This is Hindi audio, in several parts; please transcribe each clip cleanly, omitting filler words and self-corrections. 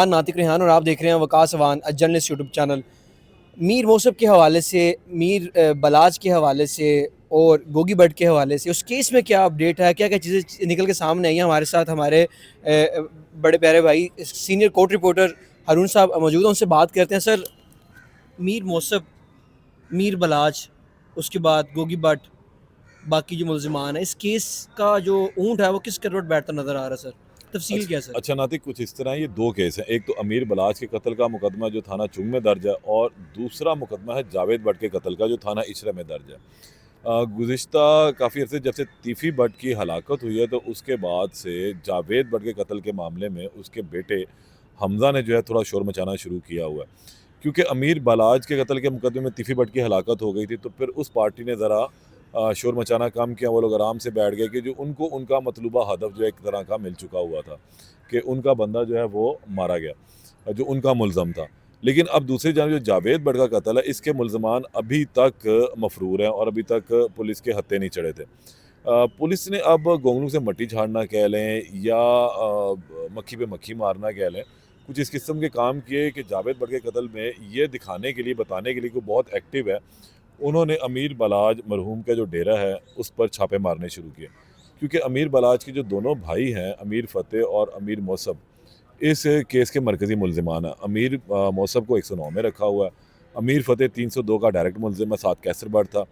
नातिक रेहान और आप देख रहे हैं Waqas Awan journalist YouTube channel. मीर मौसम के हवाले से, मीर बलाज के हवाले से और गोगी भट्ट के हवाले से उस केस में क्या अपडेट है, क्या क्या चीज़ें निकल के सामने आई हैं? हमारे साथ हमारे बड़े प्यारे भाई सीनियर कोर्ट रिपोर्टर हारून साहब मौजूद हैं, उनसे बात करते हैं। सर, मीर मौसम, मीर बलाज, उसके बाद गोगी भट्ट, बाकी जो मुलजिमान है, इस केस का जो ऊँट है वो किस करवट बैठता नज़र आ रहा है सर? तफसील क्या सर? अच्छा नातिक, कुछ इस तरह ये दो केस हैं। एक तो अमीर बलाज के कत्ल का मुकदमा जो थाना चुंग में दर्ज है, और दूसरा मुकदमा है जावेद भट्ट के कत्ल का जो थाना इचरा में दर्ज है। गुज़िश्ता काफ़ी अर्से जब से तीफ़ी भट्ट की हलाकत हुई है, तो उसके बाद से जावेद भट्ट के कत्ल के मामले में उसके बेटे हमज़ा ने जो है थोड़ा शोर मचाना शुरू किया हुआ है। क्योंकि अमीर बलाज के कत्ल के मुकदमे में तीफ़ी भट्ट की हलाकत हो गई थी, तो फिर उस पार्टी ने ज़रा शोर मचाना कम किया। वो लोग आराम से बैठ गए कि जो उनको उनका मतलूबा हदफ जो एक तरह का मिल चुका हुआ था कि उनका बंदा जो है वो मारा गया, जो उनका मुल्ज़म था। लेकिन अब दूसरी जानब जो जावेद भट्ट का कत्ल है, इसके मुल्ज़मान अभी तक मफरूर हैं और अभी तक पुलिस के हत्थे नहीं चढ़े थे। पुलिस ने अब गोंगलू से मट्टी झाड़ना कह लें या मक्खी पे मक्खी मारना कह लें, कुछ इस किस्म के काम किए कि जावेद भट्ट के कत्ल में ये दिखाने के लिए, बताने के लिए कि बहुत एक्टिव है, उन्होंने अमीर बलाज मरहूम का जो डेरा है उस पर छापे मारने शुरू किए। क्योंकि अमीर बलाज के जो दोनों भाई हैं, अमीर फ़तेह और अमीर मौसम, इस केस के मरकज़ी मुल्ज़िमान हैं। अमीर मौसम को 109 में रखा हुआ है। अमीर फ़तेह 302 का डायरेक्ट मुल्ज़िम है, साथ कैसर भट्ट था।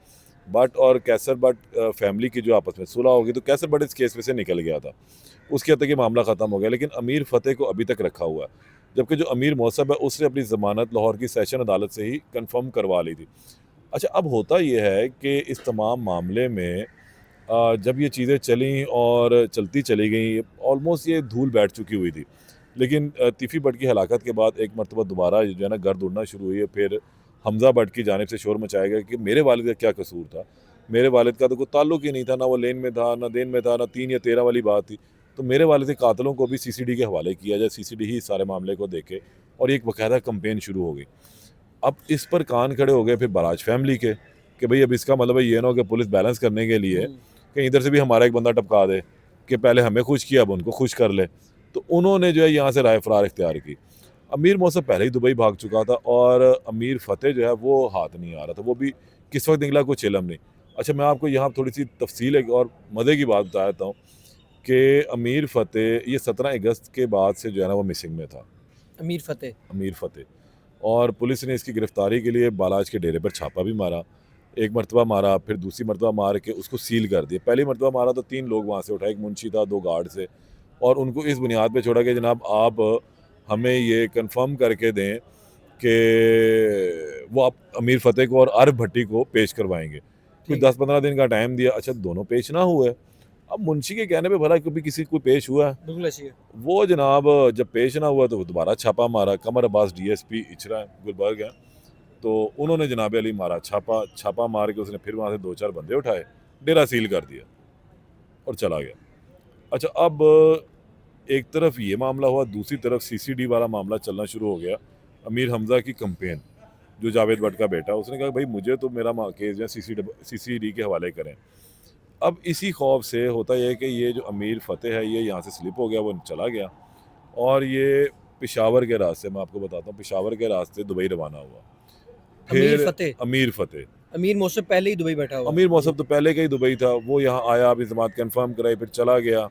भट्ट और कैसर भट्ट फैमिली की जो आपस में सुलह होगी, तो कैसर भट्ट इस केस में से निकल गया था। उसके हद तक ये मामला ख़त्म हो गया, लेकिन अमीर फ़तेह को अभी तक रखा हुआ है। जबकि जो अमीर मौसम है, उसने अपनी ज़मानत लाहौर की सेशन अदालत से ही कन्फर्म करवा ली थी। अच्छा, अब होता ये है कि इस तमाम मामले में जब ये चीज़ें चलीं और चलती चली गईं, ऑलमोस्ट ये धूल बैठ चुकी हुई थी। लेकिन तीफ़ी भट्ट की हलाकत के बाद एक मरतबा दोबारा जो है ना गर्द उड़ना शुरू हुई है। फिर हमज़ा भट्ट की जानिब से शोर मचाया गया कि मेरे वालिद का क्या कसूर था। मेरे वालिद का तो कोई ताल्लुक ही नहीं था, ना वो लेन में था, ना देन में था, ना 3 या 13 वाली बात थी। तो मेरे वालिद के कातलों को भी सीसीडी के हवाले किया जाए, सीसीडी ही सारे मामले को देखे, और एक बाकायदा कैंपेन शुरू हो गई। अब इस पर कान खड़े हो गए फिर बराज फैमिली के कि भाई अब इसका मतलब है ये ना हो कि पुलिस बैलेंस करने के लिए कहीं इधर से भी हमारा एक बंदा टपका दे कि पहले हमें खुश किया, अब उनको खुश कर ले। तो उन्होंने जो है यहाँ से राय फरार इख्तियार की। अमीर मौसम पहले ही दुबई भाग चुका था, और अमीर फ़तेह जो है वो हाथ नहीं आ रहा था। वो भी किस वक्त निकला कुछ इलम नहीं। अच्छा, मैं आपको यहाँ थोड़ी सी तफसील एक और मज़े की बात बता देता हूँ कि अमीर फ़तेह ये 17 अगस्त के बाद से जो है ना वो मिसिंग में था। अमीर फ़तेह। अमीर फ़तेह, और पुलिस ने इसकी गिरफ्तारी के लिए बालाज के डेरे पर छापा भी मारा। एक मरतबा मारा, फिर दूसरी मरतबा मार के उसको सील कर दिया। पहली मरतबा मारा तो 3 लोग वहाँ से उठाए, एक मुंशी था, 2 गार्ड से, और उनको इस बुनियाद पे छोड़ा कि जनाब आप हमें ये कन्फर्म करके दें कि वो आप अमीर फ़तेह को और अरब भट्टी को पेश करवाएँगे। कुछ ठीक है। 10-15 दिन का टाइम दिया। अच्छा, दोनों पेश ना हुए। अब मुंशी के कहने पे भला कभी किसी को पेश हुआ है? बिल्कुल ऐसी है। वो जनाब जब पेश ना हुआ तो दोबारा छापा मारा। कमर अब्बास डीएसपी इचरा गुलबर्ग हैं, तो उन्होंने जनाब अली मारा छापा। छापा मार के उसने फिर वहाँ से 2-4 बंदे उठाए, डेरा सील कर दिया और चला गया। अच्छा, अब एक तरफ ये मामला हुआ, दूसरी तरफ सीसीडी वाला मामला चलना शुरू हो गया। अमीर हमज़ा की कंपेन, जो जावेद भट्ट का बेटा, उसने कहा भाई मुझे तो मेरा केस जो है सीसीडी के हवाले करें। अब इसी खौफ से होता यह है कि ये जो अमीर फ़तेह है ये यहाँ से स्लिप हो गया, वो चला गया, और ये पेशावर के रास्ते, मैं आपको बताता हूँ, पेशावर के रास्ते दुबई रवाना हुआ। अमीर फिर फ़तेह। अमीर फ़तेह, अमीर मौसम पहले ही दुबई बैठा हुआ अमीर है जी। मौसम तो पहले का ही दुबई था, वो यहाँ आया, अपनी जमात कन्फर्म कराई, फिर चला गया।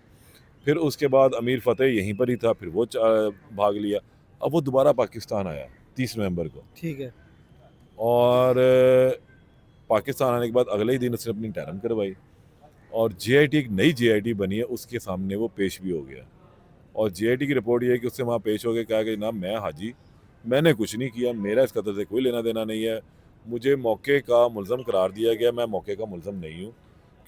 फिर उसके बाद अमीर फ़तेह यहीं पर ही था, फिर वो भाग लिया। अब वो दोबारा पाकिस्तान आया 30 नवंबर को, ठीक है। और पाकिस्तान आने के बाद अगले ही दिन उसने अपनी टर्म करवाई, और जेआईटी एक नई जेआईटी बनी है, उसके सामने वो पेश भी हो गया। और जेआईटी की रिपोर्ट ये है कि उससे वहाँ पेश हो गया, कहा कि जनाब मैं हाजी, मैंने कुछ नहीं किया, मेरा इस कत्ल से कोई लेना देना नहीं है, मुझे मौके का मुल्ज़म करार दिया गया, मैं मौके का मुल्ज़म नहीं हूँ।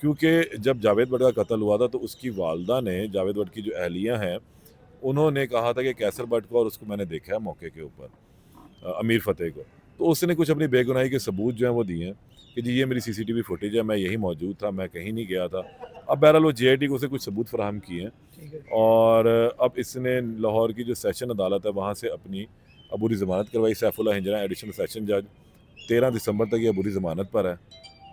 क्योंकि जब जावेद भट्ट का कत्ल हुआ था तो उसकी वालदा ने, जावेद भट्ट की जो अहलिया हैं, उन्होंने कहा था कि कैसर भट्ट को और उसको मैंने देखा है मौके के ऊपर, अमीर फ़तेह को। तो उसने कुछ अपनी बेगुनाही के सबूत जो हैं वो दिए हैं कि जी ये मेरी सीसीटीवी फुटेज है, मैं यहीं मौजूद था, मैं कहीं नहीं गया था। अब बहरहाल वो जेआईटी को उसे कुछ सबूत फराहम किए हैं, ठीक है। और अब इसने लाहौर की जो सेशन अदालत है वहाँ से अपनी अबूरी ज़मानत करवाई। सैफुल्लाह हिंजरा एडिशनल सेशन जज 13 दिसंबर तक ये अबूरी ज़मानत पर है,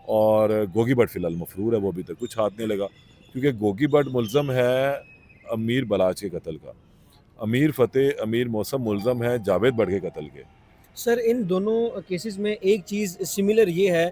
और गोगी भट्ट फ़िलहाल मफरूर है, वो अभी तक कुछ हाथ नहीं लगा, क्योंकि गोगी भट्ट मुल्ज़म है अमीर बलाच के कत्ल का। अमीर फ़तेह, अमीर मौसम मुल्ज़म है जावेद भट्ट के कत्ल के। सर इन दोनों केसेस में एक चीज़ सिमिलर ये है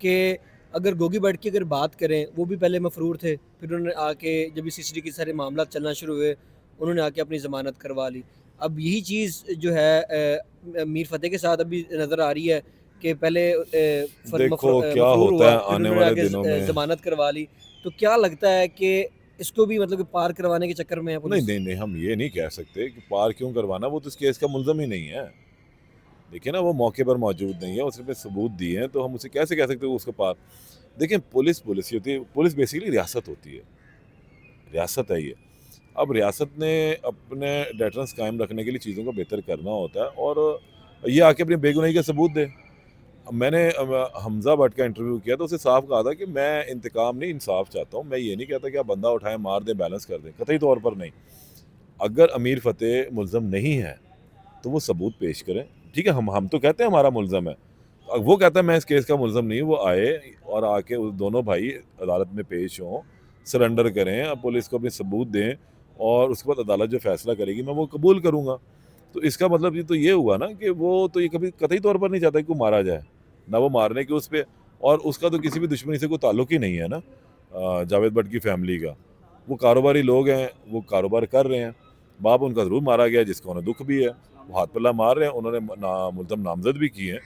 कि अगर गोगी भट्ट की अगर बात करें, वो भी पहले मफरूर थे, फिर उन्होंने आके जब इस सीसीडी के सारे मामला चलना शुरू हुए, उन्होंने आके अपनी ज़मानत करवा ली। अब यही चीज़ जो है मीर फ़तेह के साथ अभी नज़र आ रही है कि पहले देखो क्या मफरूर होता हुआ, है फिर आने उन्होंने वाले आगे दिनों में। ज़मानत करवा ली। तो क्या लगता है कि इसको भी मतलब कि पार करवाने के चक्कर में है नहीं, पुलिस? नहीं, नहीं, हम ये नहीं कह सकते कि पार क्यों करवाना, वो तो इस केस का मुल्ज़म ही नहीं है। देखिए ना, वो मौके पर मौजूद नहीं है, उसने सबूत दिए हैं, तो हम उसे कैसे कह सकते हैं उसको पार। देखिए पुलिस पुलिस ही होती है, पुलिस बेसिकली रियासत होती है, रियासत है ये। अब रियासत ने अपने डेटरेंस कायम रखने के लिए चीज़ों को बेहतर करना होता है और ये आके अपनी बेगुनाही का सबूत दे। अब मैंने हमज़ा भट्ट का इंटरव्यू किया तो उसे साफ कहा था कि मैं इंतकाम नहीं, इंसाफ चाहता हूँ। मैं ये नहीं कहता कि आप बंदा उठाएँ, मार दें, बैलेंस कर दें, कतई तौर पर नहीं। अगर अमीर फ़तेह मुल्ज़म नहीं है, तो वो सबूत पेश करें। ठीक है, हम तो कहते हैं हमारा मुल्ज़म है। वो कहता है मैं इस केस का मुल्ज़म नहीं हूँ, वो आए और आके वो दोनों भाई अदालत में पेश हों, सरेंडर करें, अब पुलिस को अपने सबूत दें और उसके बाद अदालत जो फ़ैसला करेगी मैं वो कबूल करूँगा। तो इसका मतलब ये हुआ ना कि वो तो ये कभी कतई तौर पर नहीं चाहता कि वो मारा जाए। ना वो मारने के उस पे और उसका तो किसी भी दुश्मनी से कोई ताल्लुक ही नहीं है ना जावेद भट्ट की फैमिली का। वो कारोबारी लोग हैं, वो कारोबार कर रहे हैं। बाप उनका ज़रूर मारा गया जिसका उन्हें दुःख भी है। वो हाथ पल्ला मार रहे हैं, उन्होंने मुल्ज़म नामज़द भी किए हैं।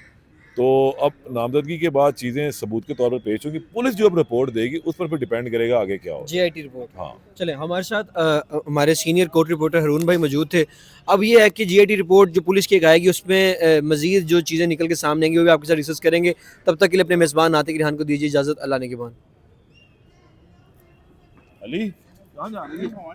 तो अब नामज़दगी के बाद चीज़ें सबूत के तौर पर पेश होंगी। पुलिस जो अब रिपोर्ट देगी उस पर फिर डिपेंड करेगा आगे क्या होता जेआईटी रिपोर्ट। है। हाँ। चलें हमारे साथ हमारे सीनियर कोर्ट रिपोर्टर हरून भाई मौजूद थे। अब ये है कि जेआईटी रिपोर्ट जो पुलिस की एक आएगी उसमें मज़ीद जो चीज़ें निकल के सामने आएंगी वो भी आपके साथ डिस्कस करेंगे। तब तक के लिए अपने मेज़बान नातिक रिहान को दीजिए इजाज़त। अल्लाह ने के बाद। अली, कहाँ जा रही है?